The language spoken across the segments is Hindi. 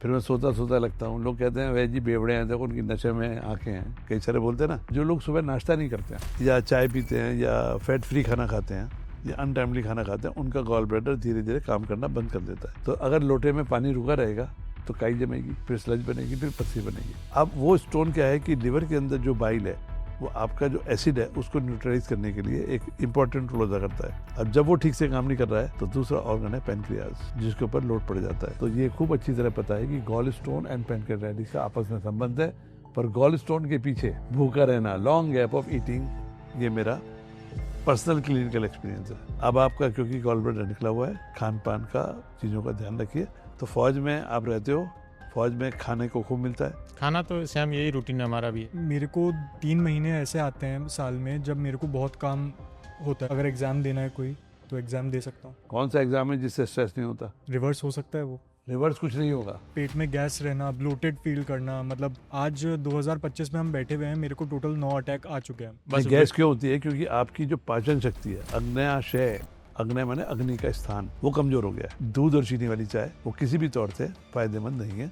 फिर मैं सोता सोता लगता हूँ। लोग कहते हैं वह जी बेवड़े हैं, देखो उनकी नशे में आंखें हैं, कई सारे बोलते हैं ना। जो लोग सुबह नाश्ता नहीं करते हैं या चाय पीते हैं या फैट फ्री खाना खाते हैं या अनटाइमली खाना खाते हैं, उनका गॉल ब्लैडर धीरे धीरे काम करना बंद कर देता है। तो अगर लोटे में पानी रुका रहेगा तो काई जमेगी, फिर स्लज बनेगी, फिर पथरी बनेगी। अब वो स्टोन क्या है कि लिवर के अंदर जो बाइल है, वो आपका जो एसिड है उसको न्यूट्रलाइज करने के लिए एक इंपॉर्टेंट रोल अदा करता है। अब जब वो ठीक से काम नहीं कर रहा है तो दूसरा ऑर्गन है पैनक्रियाज, जिसके ऊपर लोड पड़ जाता है। तो ये खूब अच्छी तरह पता है कि गॉल स्टोन एंड पैनक्रियाटाइटिस का आपस में संबंध है। पर गॉल स्टोन के पीछे भूखा रहना, लॉन्ग गैप ऑफ ईटिंग, ये मेरा पर्सनल क्लिनिकल एक्सपीरियंस है। अब आपका क्योंकि गॉल ब्लैडर निकला हुआ है, खान पान का चीज़ों का ध्यान रखिए। तो फौज में आप रहते हो, फौज में खाने को खूब मिलता है। खाना तो सेम यही रूटीन हमारा भी है। मेरे को 3 महीने ऐसे आते हैं साल में जब मेरे को बहुत काम होता है। अगर एग्ज़ाम देना है कोई तो एग्ज़ाम दे सकता हूँ। कौन सा एग्जाम है जिससे स्ट्रेस नहीं होता? रिवर्स हो सकता है वो। रिवर्स कुछ नहीं होगा। पेट में गैस रहना, ब्लोटेड फील करना, मतलब आज 2025 में हम बैठे हुए हैं, मेरे को टोटल 9 अटैक आ चुके हैं। बस गैस क्यों होती है? क्योंकि आपकी जो पाचन शक्ति है, अग्न्याशय, अग्नि माने अग्नि का स्थान, वो कमजोर हो गया है। दूध और चीनी वाली चाय वो किसी भी तौर से फायदेमंद नहीं है।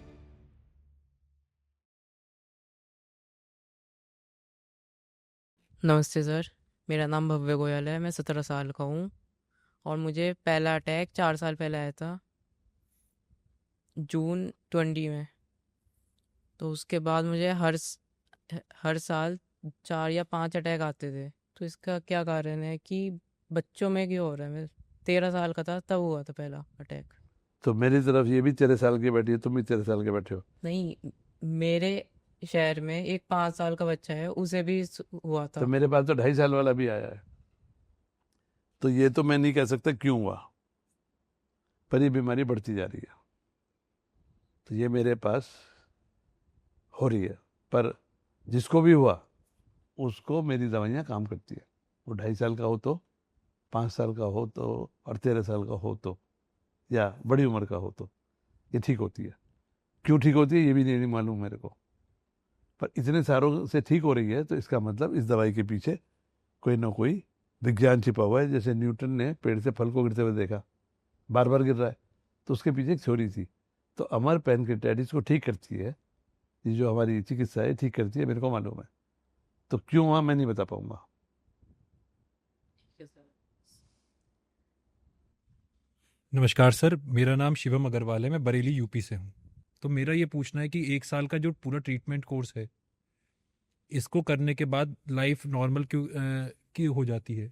नमस्ते सर, मेरा नाम भव्य गोयल है। मैं 17 साल का हूँ और मुझे पहला अटैक 4 साल पहले आया था, जून 20 में। तो उसके बाद मुझे हर साल 4 या 5 अटैक आते थे। तो इसका क्या कारण है कि बच्चों में क्यों हो रहा है? मैं 13 साल का था तब हुआ था पहला अटैक। तो मेरी तरफ ये भी 13 साल की बैठी है, तुम भी 13 साल के बैठे हो। नहीं, मेरे शहर में एक 5 साल का बच्चा है, उसे भी हुआ तो था। मेरे पास तो 2.5 साल वाला भी आया है। तो ये तो मैं नहीं कह सकता क्यों हुआ, पर ये बीमारी बढ़ती जा रही है। तो ये मेरे पास हो रही है। पर जिसको भी हुआ उसको मेरी दवाइयाँ काम करती है। वो 2.5 साल का हो तो, 5 साल का हो तो, और 13 साल का हो तो, या बड़ी उम्र का हो तो ये ठीक होती है। क्यों ठीक होती है ये भी नहीं मालूम मेरे को, पर इतने सारों से ठीक हो रही है तो इसका मतलब इस दवाई के पीछे कोई ना कोई विज्ञान छिपा हुआ है। जैसे न्यूटन ने पेड़ से फल को गिरते हुए देखा, बार बार गिर रहा है, तो उसके पीछे एक थ्योरी थी। तो अमर पैनक्रेटाइटिस को ठीक करती है, ये जो हमारी चिकित्सा है ठीक करती है, मेरे को मालूम है। तो क्यों हुआ मैं नहीं बता पाऊंगा। नमस्कार सर, मेरा नाम शिवम अग्रवाल है। मैं बरेली यूपी से हूँ। तो मेरा ये पूछना है कि 1 साल का जो पूरा ट्रीटमेंट कोर्स है, इसको करने के बाद लाइफ नॉर्मल क्यों हो जाती है?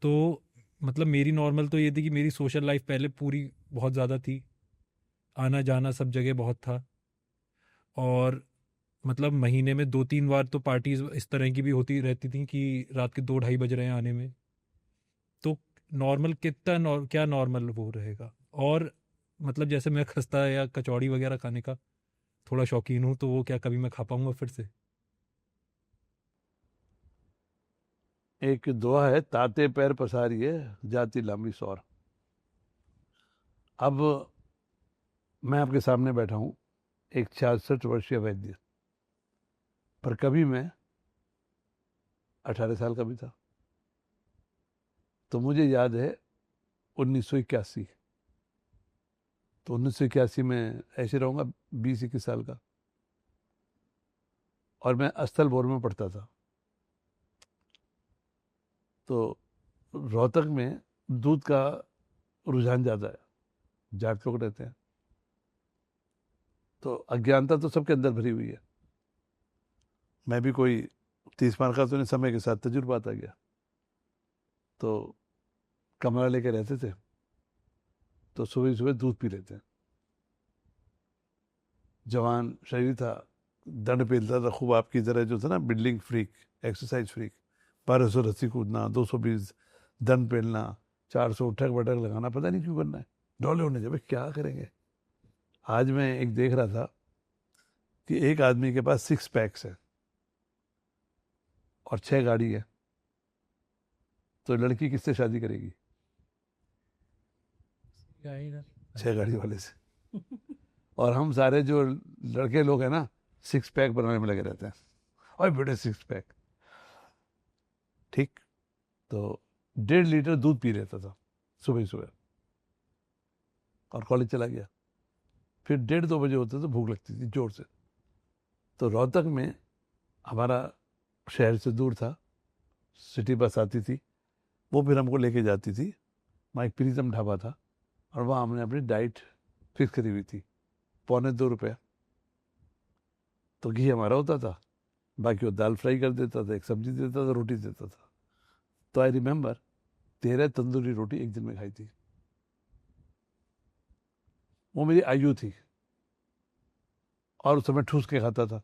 तो मतलब मेरी नॉर्मल तो ये थी कि मेरी सोशल लाइफ पहले पूरी बहुत ज़्यादा थी, आना जाना सब जगह बहुत था, और मतलब महीने में 2-3 बार तो पार्टीज इस तरह की भी होती रहती थी कि रात के 2-2:30 बज रहे हैं आने में। तो नॉर्मल कितना क्या नॉर्मल वो रहेगा? और मतलब जैसे मैं खस्ता या कचौड़ी वगैरह खाने का थोड़ा शौकीन हूँ, तो वो क्या कभी मैं खा पाऊंगा फिर से? एक दुआ है, ताते पैर पसारिए जाति लंबी सौर। अब मैं आपके सामने बैठा हूँ, एक 66 वर्षीय वैद्य, पर कभी मैं 18 साल का भी था। तो मुझे याद है 1981, तो 1981 में ऐसे रहूँगा 20-21 साल का, और मैं अस्थल बोर में पढ़ता था। तो रोहतक में दूध का रुझान ज़्यादा है, जाट लोग रहते हैं, तो अज्ञानता तो सबके अंदर भरी हुई है। मैं भी कोई 30 मार का तो नहीं, समय के साथ तजुर्बा आता गया। तो कमरा लेके रहते थे, तो सुबह सुबह दूध पी लेते हैं। जवान शरीर था, दंड पेलता था खूब, आपकी तरह जो था ना, बिल्डिंग फ्रीक, एक्सरसाइज फ्रीक। 1200 रस्सी कूदना, 220 दंड पेलना, 400 उठक बैठक लगाना, पता नहीं क्यों करना है। डोले होने जब क्या करेंगे। आज मैं एक देख रहा था कि एक आदमी के पास 6 पैक्स है और 6 गाड़ी है, तो लड़की किससे शादी करेगी? 6 गाड़ी वाले से। और हम सारे जो लड़के लोग हैं ना, 6 पैक बनाने में लगे रहते हैं, और बेटे 6 पैक। ठीक, तो 1.5 लीटर दूध पी लेता था सुबह सुबह, और कॉलेज चला गया। फिर 1:30-2 बजे होते तो भूख लगती थी जोर से। तो रोहतक में हमारा शहर से दूर था, सिटी बस आती थी, वो फिर हमको लेके जाती थी। वहाँ एक प्रीतम ढाबा था और वहाँ हमने अपनी डाइट फिक्स करी हुई थी, ₹2.25। तो घी हमारा होता था, बाकी वो दाल फ्राई कर देता था, एक सब्जी देता था, रोटी देता था। तो आई रिमेंबर 13 तंदूरी रोटी एक दिन में खाई थी। वो मेरी आयु थी और उस समय ठूस के खाता था।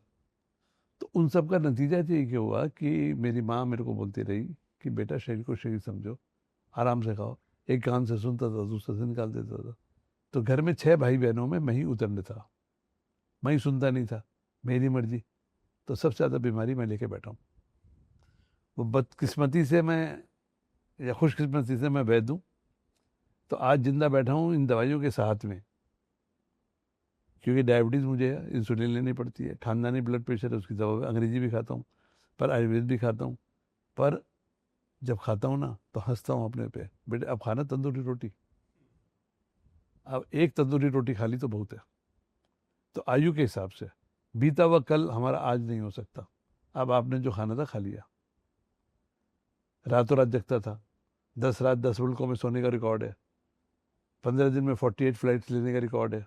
तो उन सब का नतीजा ये क्या हुआ कि मेरी माँ मेरे को बोलती रही कि बेटा शरीर को शरीर समझो, आराम से खाओ। एक कान से सुनता था, दूसरे से निकाल देता था। तो घर में 6 भाई बहनों में मैं ही उतरने था, मैं ही सुनता नहीं था, मेरी मर्जी। तो सबसे ज़्यादा बीमारी मैं लेके बैठा हूँ। वो बदकिस्मती से मैं या खुशकिस्मती से मैं वैद हूँ, तो आज जिंदा बैठा हूँ इन दवाइयों के साथ में। क्योंकि डायबिटीज़ मुझे है, इंसुलिन लेनी पड़ती है, खानदानी ब्लड प्रेशर है, उसकी दवा अंग्रेजी भी खाता हूँ, पर आयुर्वेद भी खाता हूँ। पर जब खाता हूँ ना तो हंसता हूँ अपने पे, बेटे अब खाना तंदूरी रोटी। अब एक तंदूरी रोटी खा ली तो बहुत है। तो आयु के हिसाब से बीता हुआ कल हमारा आज नहीं हो सकता। अब आपने जो खाना था खा लिया। रातों रात जगता था, 10 रात 10 मुल्कों में सोने का रिकॉर्ड है, 15 दिन में 48 फ्लाइट्स लेने का रिकॉर्ड है,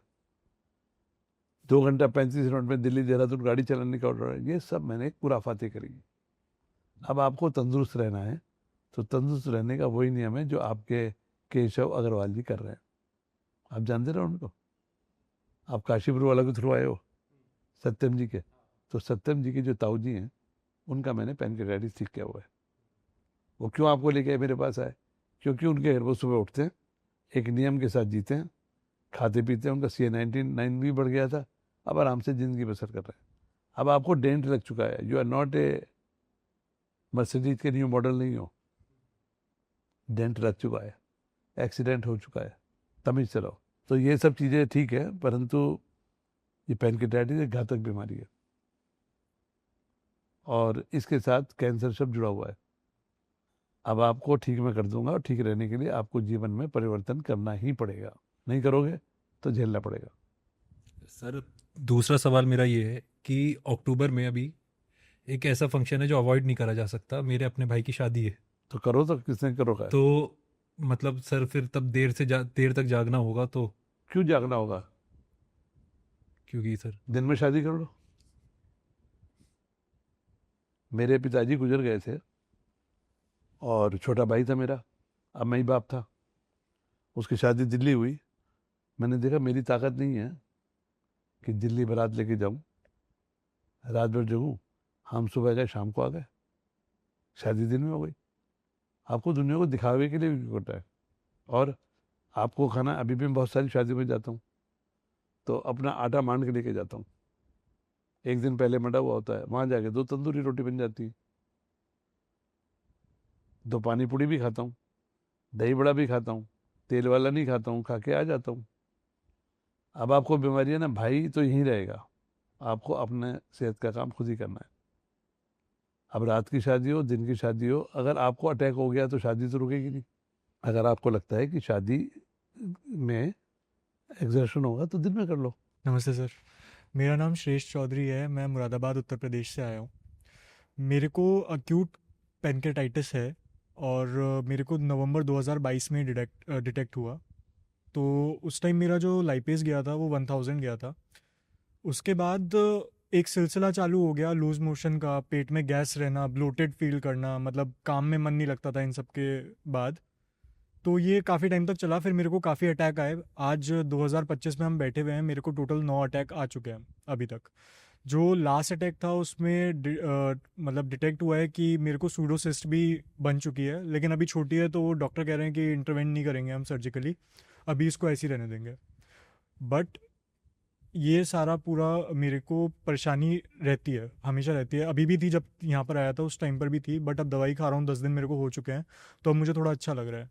2 घंटा 35 मिनट में दिल्ली देहरादून गाड़ी चलाने का ऑर्डर है। ये सब मैंने खुराफातें करी। अब आपको तंदुरुस्त रहना है तो तंदुरुस्त रहने का वही नियम है जो आपके केशव अग्रवाल जी कर रहे हैं। आप जानते रहो उनको, आप काशीपुर वाला के थ्रू आए हो, सत्यम जी के। तो सत्यम जी के जो ताऊ जी हैं उनका मैंने पैनक्रेटाइटिस ठीक किया हुआ है। वो क्यों आपको लेके आए मेरे पास आए? क्योंकि उनके घर वो सुबह उठते हैं, एक नियम के साथ जीते हैं, खाते पीते हैं, उनका CA-19 भी बढ़ गया था, अब आराम से ज़िंदगी बसर कर रहे हैं। अब आपको डेंट लग चुका है, you are not a Mercedes के न्यू मॉडल नहीं हो, डेंट लग चुका है, एक्सीडेंट हो चुका है, तमीज से रहो। तो ये सब चीज़ें ठीक है, परंतु ये पैनक्रेटाइटिस एक घातक बीमारी है और इसके साथ कैंसर शब्द जुड़ा हुआ है। अब आपको ठीक मैं कर दूंगा और ठीक रहने के लिए आपको जीवन में परिवर्तन करना ही पड़ेगा, नहीं करोगे तो झेलना पड़ेगा। सर दूसरा सवाल मेरा ये है कि अक्टूबर में अभी एक ऐसा फंक्शन है जो अवॉइड नहीं करा जा सकता, मेरे अपने भाई की शादी है। तो करो, तो किसने करो का? तो मतलब सर फिर तब देर तक जागना होगा, तो क्यों जागना होगा? क्योंकि सर दिन में शादी कर लो। मेरे पिताजी गुजर गए थे और छोटा भाई था मेरा, अब मैं ही बाप था। उसकी शादी दिल्ली हुई। मैंने देखा मेरी ताकत नहीं है कि दिल्ली बारात लेके जाऊं, रात भर जगूं। हम सुबह गए, शाम को आ गए, शादी दिन में हो गई। आपको दुनिया को दिखावे के लिए भी होता है। और आपको खाना, अभी भी मैं बहुत सारी शादियों में जाता हूँ तो अपना आटा मान के लेके जाता हूँ। एक दिन पहले मंडा हुआ होता है, वहाँ जाके 2 तंदूरी रोटी बन जाती है, 2 पानी पूड़ी भी खाता हूँ, दही बड़ा भी खाता हूँ, तेल वाला नहीं खाता हूँ, खा के आ जाता हूँ। अब आपको बीमारी है ना भाई, तो यहीं रहेगा। आपको अपने सेहत का काम खुद ही करना है। अब रात की शादी हो, दिन की शादी हो, अगर आपको अटैक हो गया तो शादी तो रुकेगी नहीं। अगर आपको लगता है कि शादी में एग्जर्शन होगा तो दिन में कर लो। नमस्ते सर, मेरा नाम श्रेष्ठ चौधरी है, मैं मुरादाबाद उत्तर प्रदेश से आया हूँ। मेरे को अक्यूट पेनक्रेटाइटिस है और मेरे को नवंबर 2022 में डिटेक्ट हुआ। तो उस टाइम मेरा जो लाइपेज गया था वो 1000 गया था। उसके बाद एक सिलसिला चालू हो गया लूज मोशन का, पेट में गैस रहना, ब्लोटेड फील करना, मतलब काम में मन नहीं लगता था इन सब के बाद। तो ये काफ़ी टाइम तक चला, फिर मेरे को काफ़ी अटैक आए। आज 2025 में हम बैठे हुए हैं, मेरे को टोटल 9 अटैक आ चुके हैं अभी तक। जो लास्ट अटैक था उसमें मतलब डिटेक्ट हुआ है कि मेरे को सूडोसिस्ट भी बन चुकी है, लेकिन अभी छोटी है तो वो डॉक्टर कह रहे हैं कि इंटरवेंट नहीं करेंगे हम सर्जिकली, अभी इसको ऐसे ही रहने देंगे। बट ये सारा पूरा मेरे को परेशानी रहती है, हमेशा रहती है। अभी भी थी जब यहाँ पर आया था, उस टाइम पर भी थी, बट अब दवाई खा रहा हूँ, 10 दिन मेरे को हो चुके हैं, तो अब मुझे थोड़ा अच्छा लग रहा है।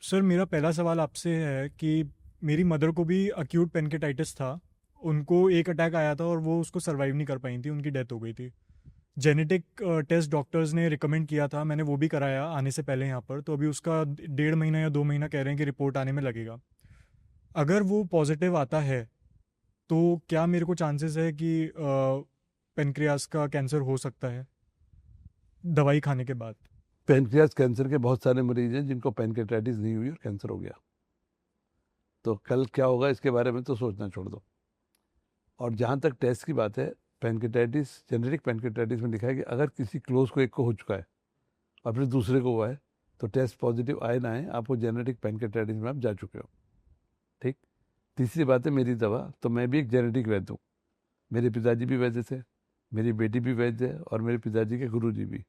सर मेरा पहला सवाल आपसे है कि मेरी मदर को भी अक्यूट पेनक्रेटाइटिस था, उनको एक अटैक आया था और वो उसको सर्वाइव नहीं कर पाई थी, उनकी डेथ हो गई थी। जेनेटिक टेस्ट डॉक्टर्स ने रिकमेंड किया था, मैंने वो भी कराया आने से पहले यहाँ पर, तो अभी उसका 1.5 महीना या 2 महीना कह रहे हैं कि रिपोर्ट आने में लगेगा। अगर वो पॉजिटिव आता है तो क्या मेरे को चांसेस है कि पेनक्रियास का कैंसर हो सकता है दवाई खाने के बाद? पेनक्रियास कैंसर के बहुत सारे मरीज हैं जिनको पेनक्रियाटाइटिस नहीं हुई और कैंसर हो गया। तो कल क्या होगा इसके बारे में तो सोचना छोड़ दो। और जहाँ तक टेस्ट की बात है, पेनक्रियाटाइटिस, जेनेटिक पेनक्रियाटाइटिस में लिखा है कि अगर किसी क्लोज को एक को हो चुका है और फिर दूसरे को हुआ है तो टेस्ट पॉजिटिव आए ना आए, आपको जेनेटिक पेनक्रियाटाइटिस में आप जा चुके हो। ठीक। तीसरी बात है मेरी दवा, तो मैं भी एक जेनेटिक वैद्य हूँ। मेरे पिताजी भी वैद्य थे, मेरी बेटी भी वैद्य है और मेरे पिताजी के गुरुजी भी।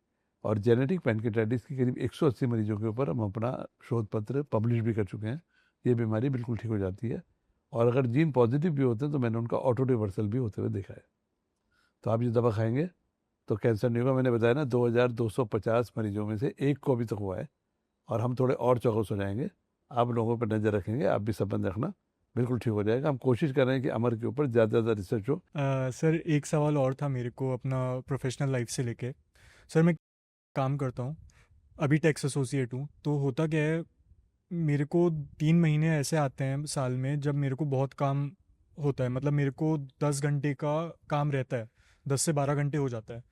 और जेनेटिक पेनक्रियाटाइटिस की करीब 180 मरीजों के ऊपर हम अपना शोध पत्र पब्लिश भी कर चुके हैं। ये बीमारी बिल्कुल ठीक हो जाती है और अगर जीन पॉजिटिव भी होते हैं तो मैंने उनका ऑटो रिवर्सल भी होते हुए देखा है। तो आप ये दवा खाएंगे तो कैंसर नहीं होगा। मैंने बताया ना 2250 मरीजों में से एक को अभी तक हुआ है और हम थोड़े और चौकस हो जाएंगे। आप लोगों पर नज़र रखेंगे, आप भी संबंध रखना, बिल्कुल ठीक हो जाएगा। हम कोशिश कर रहे हैं कि अमर के ऊपर ज़्यादा से ज़्यादा रिसर्च हो। सर एक सवाल और था मेरे को अपना प्रोफेशनल लाइफ से लेके। सर मैं काम करता हूँ, अभी टैक्स एसोसिएट हूँ। तो होता क्या है, मेरे को 3 महीने ऐसे आते हैं साल में जब मेरे को बहुत काम होता है। मतलब मेरे को 10 घंटे का काम रहता है, 10 से 12 घंटे हो जाता है।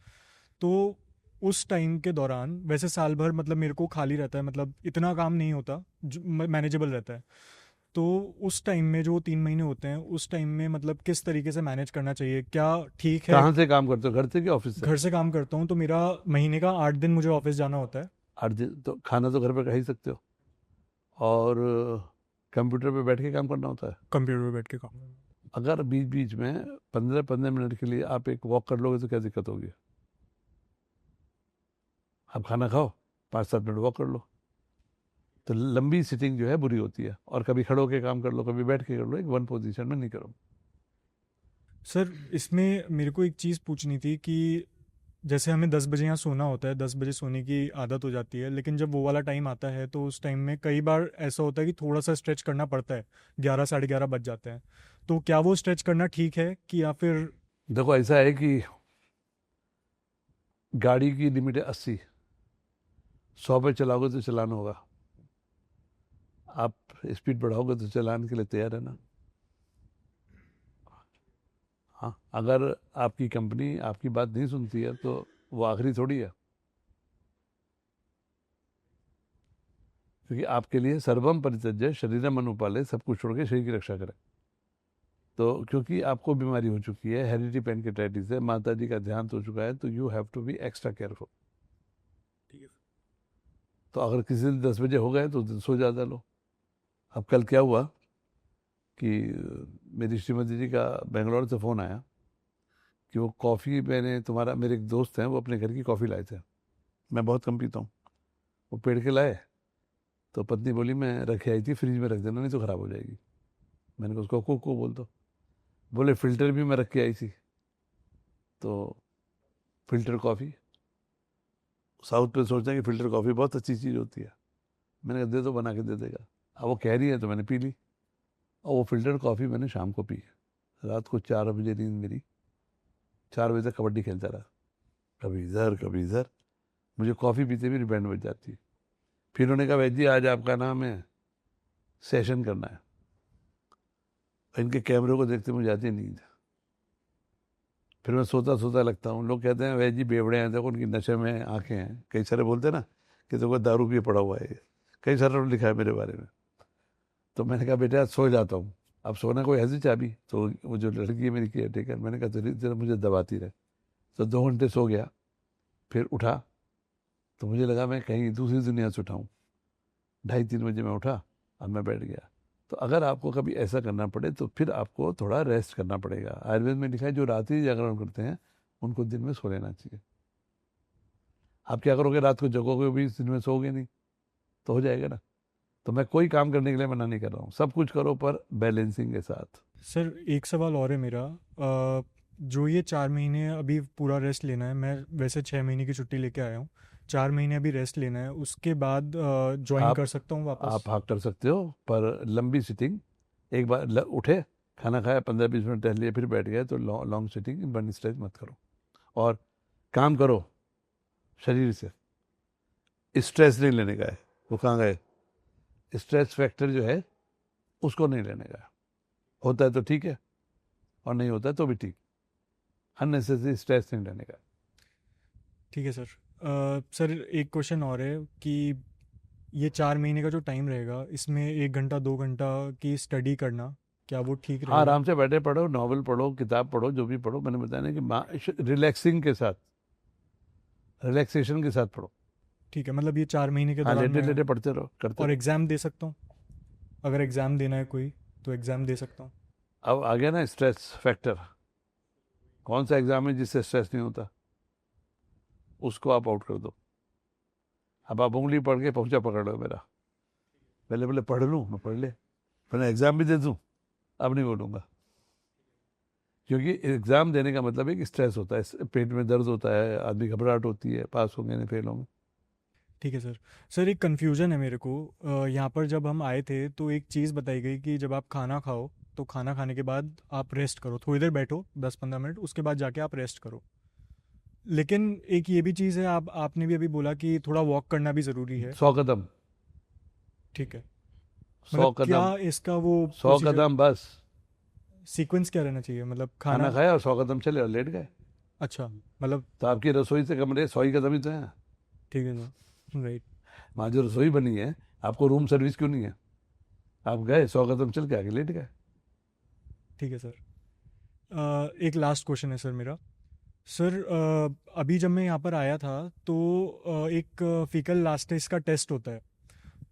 तो उस टाइम के दौरान वैसे साल भर मतलब मेरे को खाली रहता है, मतलब इतना काम नहीं होता, जो मैनेजेबल रहता है। तो उस टाइम में जो 3 महीने होते हैं, उस टाइम में मतलब किस तरीके से मैनेज करना चाहिए? क्या ठीक है? कहाँ से काम करते हो, घर से कि ऑफिस से? घर से काम करता हूँ, तो मेरा महीने का 8 दिन मुझे ऑफिस जाना होता है। 8 दिन तो खाना तो घर पे खा ही सकते हो और कंप्यूटर पे बैठ के काम करना होता है। कंप्यूटर पे बैठ के काम। अगर बीच बीच में 15-15 मिनट के लिए आप एक वॉक कर लोगे तो क्या दिक्कत होगी? आप खाना खाओ, 5-7 मिनट वॉक कर लो। तो लंबी सिटिंग जो है बुरी होती है। और कभी खड़े होके काम कर लो, कभी बैठ के कर लो, एक वन पोजीशन में नहीं करो। सर इसमें मेरे को एक चीज़ पूछनी थी कि जैसे हमें 10 बजे यहाँ सोना होता है, 10 बजे सोने की आदत हो जाती है, लेकिन जब वो वाला टाइम आता है तो उस टाइम में कई बार ऐसा होता है कि थोड़ा सा स्ट्रेच करना पड़ता है, 11 साढ़े 11 बज जाते हैं। तो क्या वो स्ट्रेच करना ठीक है कि या फिर? देखो ऐसा है कि गाड़ी की लिमिट है 80, 100 पे चलाओगे तो चलाना होगा। आप स्पीड बढ़ाओगे तो चलाने के लिए तैयार है ना। हाँ, अगर आपकी कंपनी आपकी बात नहीं सुनती है तो वो आखिरी थोड़ी है। क्योंकि आपके लिए सर्वम परित्यज्य शरीरम मनुपाले, सब कुछ छोड़ के शरीर की रक्षा करें। तो क्योंकि आपको बीमारी हो चुकी है, हेरिडिटी पेनक्रियाटाइटिस है, माता जी का देहांत हो चुका है, तो you have to be extra careful. ठीक है। तो अगर किसी दिन 10 बजे हो गए तो उस दिन सो ज़्यादा लो। अब कल क्या हुआ कि मेरी श्रीमती जी का बेंगलोर से फ़ोन आया कि वो कॉफ़ी, मेरे एक दोस्त हैं, वो अपने घर की कॉफ़ी लाए थे। मैं बहुत कम पीता हूँ। वो पेड़ के लाए तो पत्नी बोली मैं रखे आई थी, फ्रिज में रख देना नहीं तो ख़राब हो जाएगी। मैंने कहा उसको को बोल दो। बोले फ़िल्टर भी मैं रख के आई थी। तो फ़िल्टर कॉफ़ी, साउथ पे सोचते हैं कि फ़िल्टर कॉफ़ी बहुत अच्छी चीज़ होती है। मैंने कहा दे दो, बना के दे देगा। अब वो कह रही है तो मैंने पी ली और वो फ़िल्टर कॉफ़ी मैंने शाम को पी। रात को 4 बजे नींद मेरी, 4 बजे तक कबड्डी खेलता रहा, कभी इधर कभी इधर। मुझे कॉफ़ी पीते भी बैंड बज जाती। फिर उन्होंने कहा वैद्य जी आज आपका नाम है सेशन करना है। इनके कैमरे को देखते मुझे आती है नींद। फिर मैं सोता सोता लगता हूँ। लोग कहते हैं वैद्य जी बेवड़े हैं, देखो उनकी नशे में आंखें हैं। कई सारे बोलते हैं ना कि देखो दारू पिए पड़ा हुआ है ये। कई सारे लिखा है मेरे बारे में। तो मैंने कहा बेटा सो जाता हूँ। अब सोना कोई ऐसी चाबी, तो वो जो लड़की है मेरी केयर टेकर, मैंने कहा जरा मुझे दबाती रहे। तो 2 घंटे सो गया, फिर उठा तो मुझे लगा मैं कहीं दूसरी दुनिया से उठाऊँ। 2:30-3 बजे मैं उठा और मैं बैठ गया। तो अगर आपको कभी ऐसा करना पड़े तो फिर आपको थोड़ा रेस्ट करना पड़ेगा। आयुर्वेद में लिखा है जो रात्रि जागरण करते हैं उनको दिन में सो लेना चाहिए। आप क्या करोगे, रात को जगोगे भी, दिन में सोओगे नहीं, तो हो जाएगा ना। तो मैं कोई काम करने के लिए मना नहीं कर रहा हूँ, सब कुछ करो पर बैलेंसिंग के साथ। सर एक सवाल और है मेरा। जो ये 4 महीने अभी पूरा रेस्ट लेना है, मैं वैसे 6 महीने की छुट्टी लेके आया हूँ, 4 महीने अभी रेस्ट लेना है, उसके बाद ज्वाइन आप कर सकता हूँ वापस? आप हाँ कर सकते हो, पर लंबी सिटिंग। एक बार उठे, खाना खाया, 15-20 मिनट टहल लिए, फिर बैठ गए, तो लॉन्ग सिटिंग बर्न स्ट्रेच मत करो। और काम करो शरीर से, स्ट्रेस नहीं लेने का है। वो कहाँ गए? स्ट्रेस फैक्टर जो है उसको नहीं लेने का है। होता है तो ठीक है, और नहीं होता है तो भी ठीक, अननेसेसरी स्ट्रेस नहीं लेने का। ठीक है सर। सर एक क्वेश्चन और है कि ये 4 महीने का जो टाइम रहेगा, इसमें 1 घंटा 2 घंटा की स्टडी करना, क्या वो ठीक हाँ, रहेगा? आराम से बैठे पढ़ो, नॉवल पढ़ो, किताब पढ़ो, जो भी पढ़ो, मैंने बताया ना कि रिलैक्सिंग के साथ, रिलैक्सेशन के साथ पढ़ो। ठीक है, मतलब ये 4 महीने के हाँ, दौरान लेटे मैं लेटे पढ़ते रहो, करते और रहो। एग्ज़ाम दे सकता हूँ? अगर एग्ज़ाम देना है कोई तो एग्ज़ाम दे सकता हूँ? अब आ गया ना स्ट्रेस फैक्टर, कौन सा एग्जाम है जिससे स्ट्रेस नहीं होता, उसको आप आउट कर दो। अब आप उंगली पढ़ के पहुंचा पकड़ लो मेरा, पहले पहले पढ़ लूँ मैं, पढ़ ले, पहले एग्जाम भी दे दूँ, अब नहीं बोलूँगा। क्योंकि एग्जाम देने का मतलब है कि स्ट्रेस होता है, पेट में दर्द होता है, आदमी घबराहट होती है, पास होंगे नहीं फेल होंगे। ठीक है सर। सर एक कन्फ्यूज़न है मेरे को। यहाँ पर जब हम आए थे तो एक चीज़ बताई गई कि जब आप खाना खाओ तो खाना खाने के बाद आप रेस्ट करो, थोड़ी देर बैठो 10-15 मिनट, उसके बाद जाके आप रेस्ट करो। लेकिन एक ये भी चीज़ है, आपने भी अभी बोला कि थोड़ा वॉक करना भी ज़रूरी है। 100 कदम, ठीक है, 100 मतलब क्या कदम, इसका वो 100 कदम बस। सीक्वेंस क्या रहना चाहिए, मतलब खाना खाना? खाया और 100 कदम चले और लेट गए, अच्छा, मतलब तो आपकी रसोई से कमरे 100 ही कदम ही तो हैं। ठीक है सर, राइट। वहाँ जो रसोई बनी है, आपको रूम सर्विस क्यों नहीं है? आप गए 100 कदम चल के आगे लेट गए। ठीक है सर। एक लास्ट क्वेश्चन है सर मेरा। सर अभी जब मैं यहाँ पर आया था तो एक फीकल लास्टेज का टेस्ट होता है,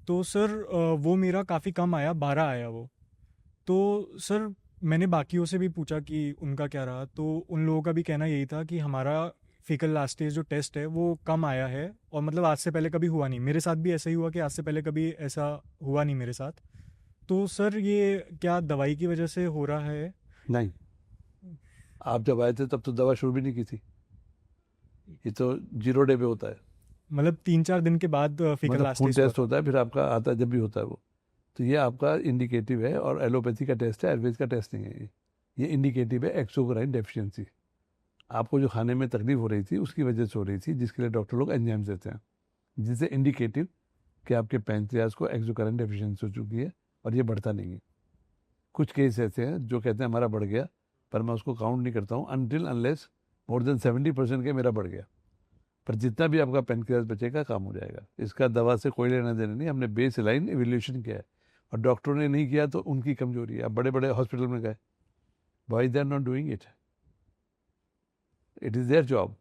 तो सर वो मेरा काफ़ी कम आया, 12 आया वो। तो सर मैंने बाकियों से भी पूछा कि उनका क्या रहा, तो उन लोगों का भी कहना यही था कि हमारा फीकल लास्टेज जो टेस्ट है वो कम आया है, और मतलब आज से पहले कभी हुआ नहीं। मेरे साथ भी ऐसा ही हुआ कि आज से पहले कभी ऐसा हुआ नहीं मेरे साथ। तो सर ये क्या दवाई की वजह से हो रहा है? नहीं, आप जब आए थे तब तो दवा शुरू भी नहीं की थी, ये तो 0 डे पे होता है। मतलब 3-4 दिन के बाद फीकल मतलब खून लास्टेज हुआ टेस्ट होता है, फिर आपका आता है जब भी होता है वो, तो ये आपका इंडिकेटिव है, और एलोपैथी का टेस्ट है, आयुर्वेद का टेस्ट नहीं है ये इंडिकेटिव है एक्सोक्राइन डेफिशिएंसी। आपको जो खाने में तकलीफ हो रही थी उसकी वजह से हो रही थी, जिसके लिए डॉक्टर लोग एंजाइम्स देते हैं, जिससे इंडिकेटिव कि आपके पैंक्रियाज को एक्सोक्राइन डेफिशिएंसी हो चुकी है और ये बढ़ता नहीं है। कुछ केस ऐसे हैं जो कहते हैं हमारा बढ़ गया, पर मैं उसको काउंट नहीं करता हूँ अनटिल अनलेस मोर देन 70% के मेरा बढ़ गया। पर जितना भी आपका पैनक्रियाज बचेगा काम हो जाएगा, इसका दवा से कोई लेना देना नहीं। हमने बेस लाइन इवेल्यूशन किया है, और डॉक्टरों ने नहीं किया तो उनकी कमजोरी है। अब बड़े बड़े हॉस्पिटल में गए, why they are not doing it, it is their job.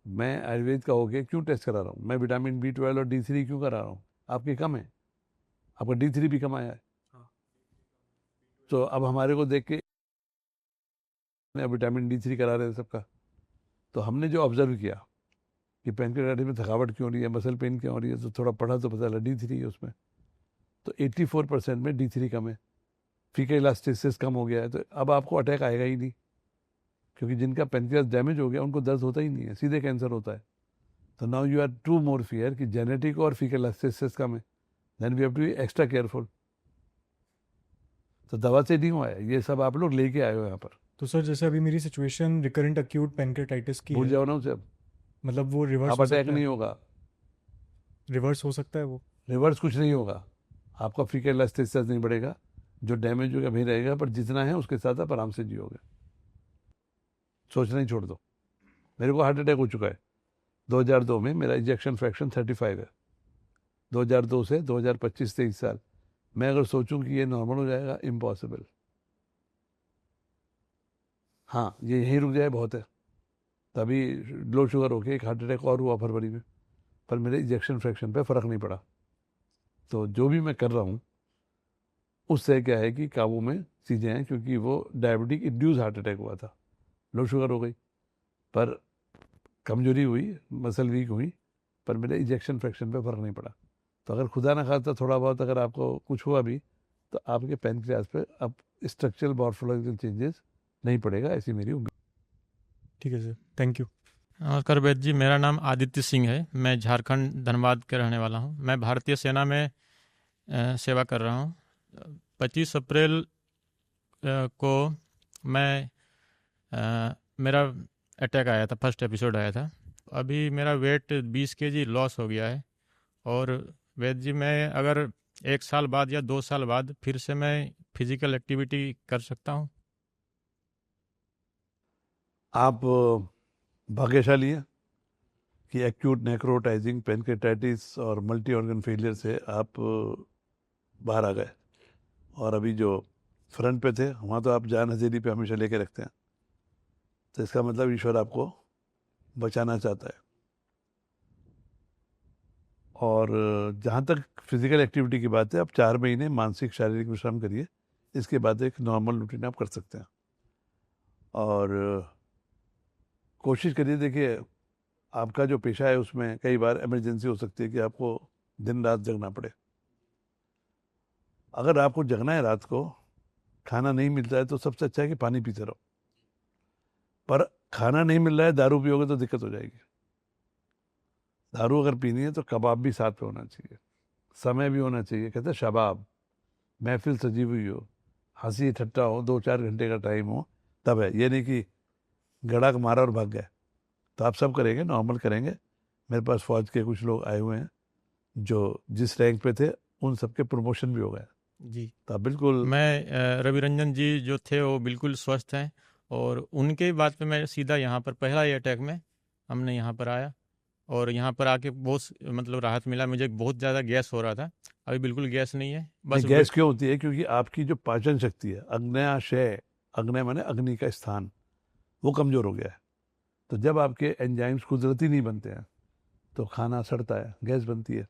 मैं आयुर्वेद का होके क्यों टेस्ट करा रहा हूँ? मैं विटामिन B12 और D3 क्यों करा रहा हूँ? आपके कम है, आपका D3 भी कम आया है। तो अब हमारे को देख के विटामिन D3 करा रहे हैं सबका। तो हमने जो ऑब्जर्व किया कि पैनक्रियाटाइटिस में थकावट क्यों हो रही है, मसल पेन क्यों हो रही है, तो थोड़ा पढ़ा तो पता लगा D3 है उसमें। तो 84% में D3 कम है, फीकल इलास्टिसिस कम हो गया है, तो अब आपको अटैक आएगा ही नहीं, क्योंकि जिनका पैनक्रियास डैमेज हो गया उनको दर्द होता ही नहीं है, सीधे कैंसर होता है। तो now you are too more fear कि जेनेटिक और फीकल इलास्टिसिस कम है, then we have to be extra careful. तो दवा से नहीं हुआ है, ये सब आप लोग लेके आए हो यहाँ पर। तो सर जैसे अभी मेरी सिचुएशन रिकरेंट एक्यूट पैनक्रेटाइटिस की भूल है, जाओ ना उसे, अब मतलब वो रिवर्स अब हो अटैक सकता नहीं है? होगा, रिवर्स हो सकता है वो? रिवर्स कुछ नहीं होगा, आपका फीकल इलास्टिसिस नहीं बढ़ेगा, जो डैमेज होगा भी रहेगा, पर जितना है उसके साथ आप आराम से जियोगे। सोचना ही छोड़ दो। मेरे को हार्ट अटैक हो चुका है 2002 में, मेरा इजेक्शन फ्रैक्शन 35 है। 2002 से 2025 23 साल, मैं अगर सोचूं कि ये नॉर्मल हो जाएगा, इम्पॉसिबल। हाँ, ये यहीं रुक जाए बहुत है। तभी लो शुगर होके एक हार्ट अटैक और हुआ फरवरी में, पर मेरे इजेक्शन फ्रैक्शन पे फ़र्क नहीं पड़ा। तो जो भी मैं कर रहा हूँ उससे क्या है कि काबू में चीज़ें हैं, क्योंकि वो डायबिटिक इंड्यूस हार्ट अटैक हुआ था, लो शुगर हो गई, पर कमजोरी हुई, मसल वीक हुई, पर मेरे इजेक्शन फ्रैक्शन पे फ़र्क नहीं पड़ा। तो अगर खुदा ना खास्ता थोड़ा बहुत अगर आपको कुछ हुआ भी, तो आपके पैनक्रियाज पे अब स्ट्रक्चरल मॉर्फोलॉजिकल चेंजेस नहीं पड़ेगा, ऐसी मेरी उम्मीद। ठीक है सर, थैंक यू। नमस्कार वैद्य जी, मेरा नाम आदित्य सिंह है। मैं झारखंड धनबाद के रहने वाला हूँ। मैं भारतीय सेना में सेवा कर रहा हूँ। 25 अप्रैल को मैं मेरा अटैक आया था, फर्स्ट एपिसोड आया था। अभी मेरा वेट 20 kg लॉस हो गया है। और वैद्य जी, मैं अगर 1 साल बाद या 2 साल बाद फिर से मैं फिजिकल एक्टिविटी कर सकता हूँ? आप भाग्यशाली हैं कि एक्यूट नेक्रोटाइजिंग पेनक्रेटाइटिस और मल्टी ऑर्गन फेलियर से आप बाहर आ गए, और अभी जो फ्रंट पे थे वहाँ तो आप जान हथेली पे हमेशा लेके रखते हैं, तो इसका मतलब ईश्वर आपको बचाना चाहता है। और जहाँ तक फिजिकल एक्टिविटी की बात है, आप 4 महीने मानसिक शारीरिक विश्राम करिए, इसके बाद एक नॉर्मल रूटीन आप कर सकते हैं। और कोशिश करिए, देखिए आपका जो पेशा है उसमें कई बार इमरजेंसी हो सकती है कि आपको दिन रात जगना पड़े। अगर आपको जगना है रात को, खाना नहीं मिलता है, तो सबसे अच्छा है कि पानी पीते रहो। पर खाना नहीं मिल रहा है, दारू पियोगे तो दिक्कत हो जाएगी। दारू अगर पीनी है तो कबाब भी साथ में होना चाहिए, समय भी होना चाहिए। कहते हैं शबाब, महफिल सजी हुई हो, हंसी ठट्टा हो, 2-4 घंटे का टाइम हो, तब है। ये नहीं कि गड़ाक मारा और भाग गए। तो आप सब करेंगे, नॉर्मल करेंगे। मेरे पास फौज के कुछ लोग आए हुए हैं जो जिस रैंक पे थे उन सबके प्रमोशन भी हो गए। जी, तो आप बिल्कुल रवि रंजन जी जो थे वो बिल्कुल स्वस्थ हैं, और उनके बात पे मैं सीधा यहाँ पर पहला ही अटैक में हमने यहाँ पर आया, और यहाँ पर आके बहुत मतलब राहत मिला। मुझे बहुत ज़्यादा गैस हो रहा था, अभी बिल्कुल गैस नहीं है। बस गैस क्यों होती है? क्योंकि आपकी जो पाचन शक्ति है, अग्न्याशय, अग्नय माने अग्नि का स्थान, वो कमजोर हो गया है। तो जब आपके एंजाइम्स कुदरती नहीं बनते हैं तो खाना सड़ता है, गैस बनती है।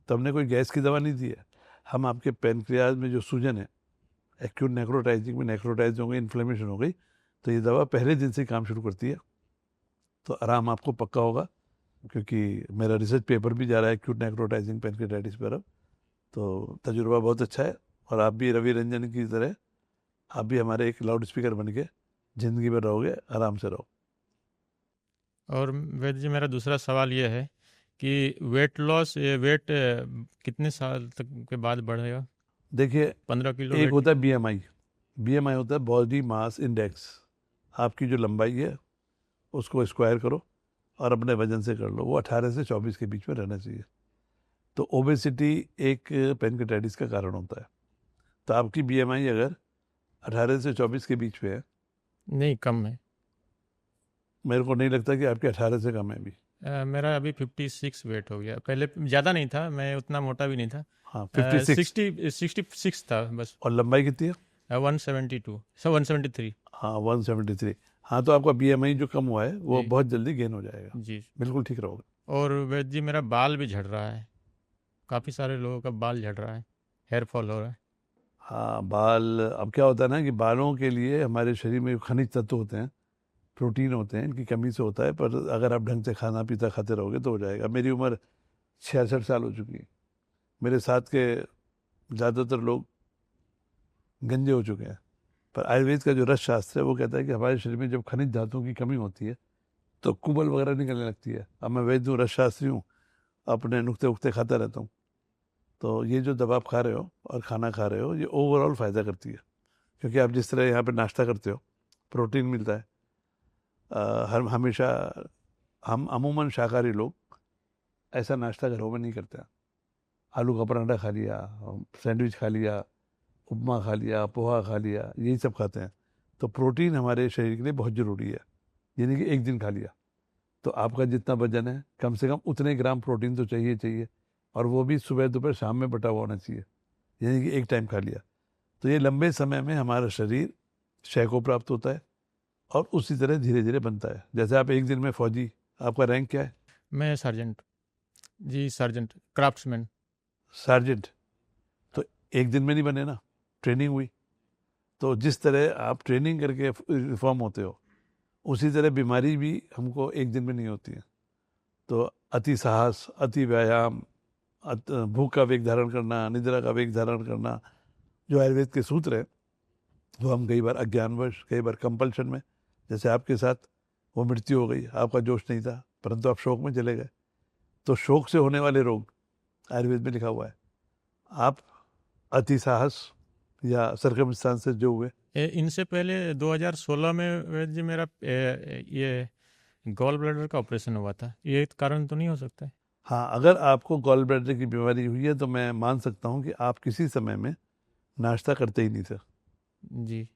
तो हमने कोई गैस की दवा नहीं दी है, हम आपके पेनक्रियाज में जो सूजन है, एक्यूट नेक्रोटाइजिंग में नेक्रोटाइज हो गई, इन्फ्लेमेशन हो गई, तो ये दवा पहले दिन से ही काम शुरू करती है। तो आराम आपको पक्का होगा, क्योंकि मेरा रिसर्च पेपर भी जा रहा है एक्यूट नेक्रोटाइजिंग पेनक्रेटाइटिस पर अब। तो तजुर्बा बहुत अच्छा है, और आप भी रवि रंजन की तरह आप भी हमारे एक लाउड स्पीकर बन के ज़िंदगी में रहोगे, आराम से रहो। और वैद्य जी, मेरा दूसरा सवाल ये है कि वेट लॉस, ये वेट कितने साल तक के बाद बढ़ेगा? देखिए, 15 किलो एक वेट? होता है बीएमआई, बीएमआई होता है बॉडी मास इंडेक्स। आपकी जो लंबाई है उसको स्क्वायर करो और अपने वजन से कर लो, वो 18 से 24 के बीच में रहना चाहिए। तो ओबेसिटी एक पेनक्रेटाइटिस का कारण होता है। तो आपकी बीएमआई अगर 18 से 24 के बीच में है, नहीं, कम है। मेरे को नहीं लगता कि आपके 18 से कम है अभी। मेरा अभी 56 वेट हो गया, पहले ज़्यादा नहीं था, मैं उतना मोटा भी नहीं था। हाँ, 56। 66 था बस। और लंबाई कितनी है? 172, सब 173। हाँ, 173। हाँ, तो आपका बीएमआई जो कम हुआ है वो जी बहुत जल्दी गेन हो जाएगा, जी। बिल्कुल ठीक रहोगे। और वैद्य जी, मेरा बाल भी झड़ रहा है, काफ़ी सारे लोगों का बाल झड़ रहा है, हेयर फॉल हो रहा है। हाँ, बाल, अब क्या होता है ना कि बालों के लिए हमारे शरीर में खनिज तत्व होते हैं, प्रोटीन होते हैं, इनकी कमी से होता है। पर अगर आप ढंग से खाना पीता खाते रहोगे तो हो जाएगा। मेरी उम्र 66 साल हो चुकी है, मेरे साथ के ज़्यादातर लोग गंजे हो चुके हैं। पर आयुर्वेद का जो रस शास्त्र है वो कहता है कि हमारे शरीर में जब खनिज धातुओं की कमी होती है तो कुबल वगैरह निकलने लगती है। अब मैं वैद्य हूँ, रस शास्त्री हूँ, अपने नुक्ते उक्ते खाता रहता हूँ। तो ये जो दवा आप खा रहे हो और खाना खा रहे हो, ये ओवरऑल फ़ायदा करती है। क्योंकि आप जिस तरह यहाँ पे नाश्ता करते हो, प्रोटीन मिलता है। हर हमेशा हम अमूमन शाकाहारी लोग ऐसा नाश्ता घरों में नहीं करते हैं। आलू का पराठा खा लिया, सैंडविच खा लिया, उपमा खा लिया, पोहा खा लिया, यही सब खाते हैं। तो प्रोटीन हमारे शरीर के लिए बहुत ज़रूरी है। यानी कि एक दिन खा लिया तो आपका जितना वजन है कम से कम उतने ग्राम प्रोटीन तो चाहिए चाहिए, और वो भी सुबह दोपहर शाम में बटा हुआ होना चाहिए। यानी कि एक टाइम खा लिया तो ये लंबे समय में हमारा शरीर क्षय को प्राप्त होता है, और उसी तरह धीरे धीरे बनता है। जैसे आप एक दिन में फौजी, आपका रैंक क्या है? मैं सार्जेंट। जी, सार्जेंट, क्राफ्ट्समैन। सार्जेंट। तो एक दिन में नहीं बने ना, ट्रेनिंग हुई। तो जिस तरह आप ट्रेनिंग करके रिफॉर्म होते हो, उसी तरह बीमारी भी हमको एक दिन में नहीं होती है। तो अति साहस, अति व्यायाम, भूख का वेग धारण करना, निद्रा का वेग धारण करना, जो आयुर्वेद के सूत्र हैं, वो हम कई बार अज्ञानवश, कई बार कंपल्शन में, जैसे आपके साथ वो मृत्यु हो गई, आपका जोश नहीं था परंतु आप शोक में चले गए। तो शोक से होने वाले रोग आयुर्वेद में लिखा हुआ है। आप अति साहस या सर्कमस्टांस से जो हुए, इनसे पहले 2016 में वैद्य जी मेरा ये गॉल ब्लैडर का ऑपरेशन हुआ था, ये एक कारण तो नहीं हो सकता है? हाँ, अगर आपको गॉल ब्लैडर की बीमारी हुई है तो मैं मान सकता हूँ कि आप किसी समय में नाश्ता करते ही नहीं थे। जी।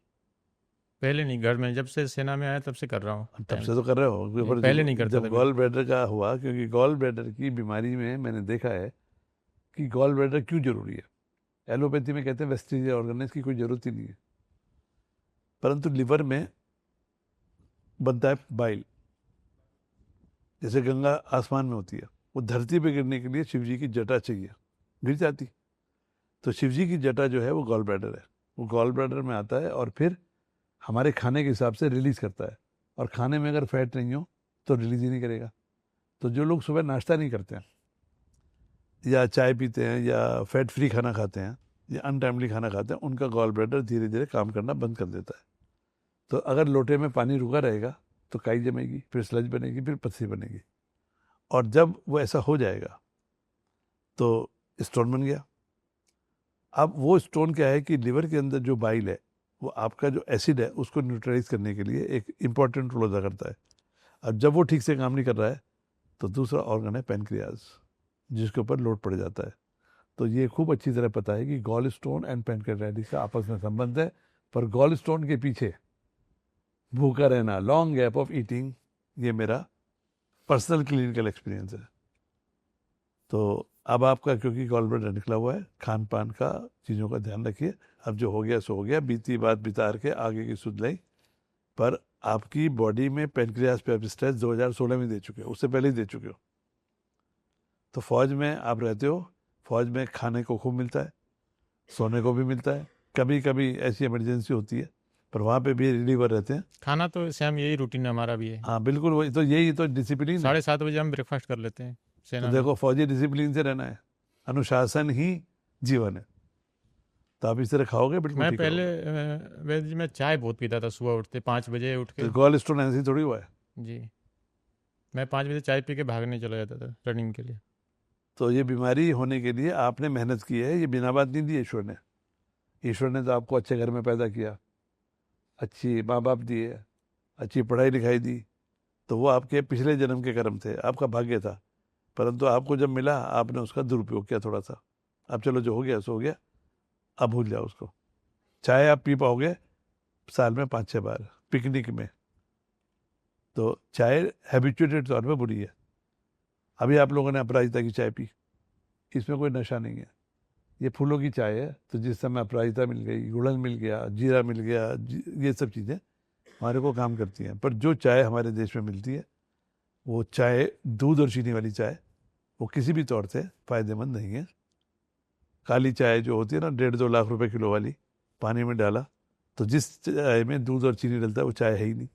पहले नहीं, घर में जब से सेना में आया तब से कर रहा हूँ तब से तो कर रहे हो, पर पहले नहीं करता जब था गॉल ब्लैडर का हुआ, क्योंकि गॉल ब्लैडर की बीमारी में मैंने देखा है कि गॉल ब्लैडर क्यों जरूरी है। एलोपैथी में कहते हैं वेस्टिजियल ऑर्गन है, इसकी कोई जरूरत ही नहीं है, परंतु लिवर में बनता है बाइल। जैसे गंगा आसमान में होती है, वो धरती पे गिरने के लिए शिव जी की जटा चाहिए, गिर जाती। तो शिव जी की जटा जो है वो गॉल ब्लैडर है, वो गॉल ब्लैडर में आता है और फिर हमारे खाने के हिसाब से रिलीज करता है, और खाने में अगर फैट नहीं हो तो रिलीज ही नहीं करेगा। तो जो लोग सुबह नाश्ता नहीं करते हैं या चाय पीते हैं या फैट फ्री खाना खाते हैं या अनटाइमली खाना खाते हैं, उनका गॉल ब्लैडर धीरे धीरे काम करना बंद कर देता है। तो अगर लोटे में पानी रुका रहेगा तो काई जमेगी, फिर स्लज बनेगी, फिर पथरी बनेगी, और जब वो ऐसा हो जाएगा तो स्टोन बन गया। अब वो स्टोन क्या है कि लिवर के अंदर जो बाइल है, वो आपका जो एसिड है उसको न्यूट्रलाइज करने के लिए एक इंपॉर्टेंट रोल अदा करता है। अब जब वो ठीक से काम नहीं कर रहा है तो दूसरा ऑर्गन है पेनक्रियाज, जिसके ऊपर लोड पड़ जाता है। तो ये खूब अच्छी तरह पता है कि गॉल स्टोन एंड पेनक्रियाटाइटिस का आपस में संबंध है, पर गॉल स्टोन के पीछे भूखा रहना, लॉन्ग गैप ऑफ ईटिंग, ये मेरा पर्सनल क्लिनिकल एक्सपीरियंस है। तो अब आपका क्योंकि गॉल ब्लैडर निकला हुआ है, खान पान का चीज़ों का ध्यान रखिए। अब जो हो गया सो हो गया, बीती बात बितार के आगे की सुध लाई। पर आपकी बॉडी में पेनक्रियाज पे आप स्ट्रेस 2016 में दे चुके हो, उससे पहले ही दे चुके हो। तो फौज में आप रहते हो, फौज में खाने को खूब मिलता है, सोने को भी मिलता है, कभी कभी ऐसी इमरजेंसी होती है, पर वहाँ पे भी रिलीवर रहते हैं। खाना तो सेम यही रूटीन हमारा भी है। हाँ बिल्कुल, वही तो, यही तो डिसिप्लिन है। 7:30 बजे हम ब्रेकफास्ट कर लेते हैं तो सेना में। देखो, फौजी डिसिप्लिन से रहना है, अनुशासन ही जीवन है। तो आप इस तरह खाओगे बिल्कुल मैं ठीक पहले रहोगे। वैद्य जी मैं चाय बहुत पीता था, सुबह उठते 5 बजे उठ के। तो गॉल स्टोन ऐसे ही थोड़ी हुआ है। जी, मैं 5 बजे चाय पी के भागने चला जाता था रनिंग के लिए। तो ये बीमारी होने के लिए आपने मेहनत की है, ये बिना बात नहीं दी ईश्वर ने। ईश्वर ने तो आपको अच्छे घर में पैदा किया, अच्छी माँ बाप दिए, अच्छी पढ़ाई लिखाई दी, तो वो आपके पिछले जन्म के कर्म थे, आपका भाग्य था। परंतु आपको जब मिला आपने उसका दुरुपयोग किया थोड़ा सा। अब चलो, जो हो गया सो हो गया, अब भूल जाओ उसको। चाय आप पी पाओगे साल में 5-6 बार पिकनिक में, तो चाय हैबिचुएटेड तौर पे बुरी है। अभी आप लोगों ने अपराजिता की चाय पी, इसमें कोई नशा नहीं है, ये फूलों की चाय है। तो जिस समय अपराजिता मिल गई, गुड़हल मिल गया, जीरा मिल गया, ये सब चीज़ें हमारे को काम करती हैं। पर जो चाय हमारे देश में मिलती है, वो चाय दूध और चीनी वाली चाय, वो किसी भी तौर से फ़ायदेमंद नहीं है। काली चाय जो होती है ना, 1.5-2 लाख रुपए किलो वाली, पानी में डाला, तो जिस चाय में दूध और चीनी डलता है वो चाय है ही नहीं।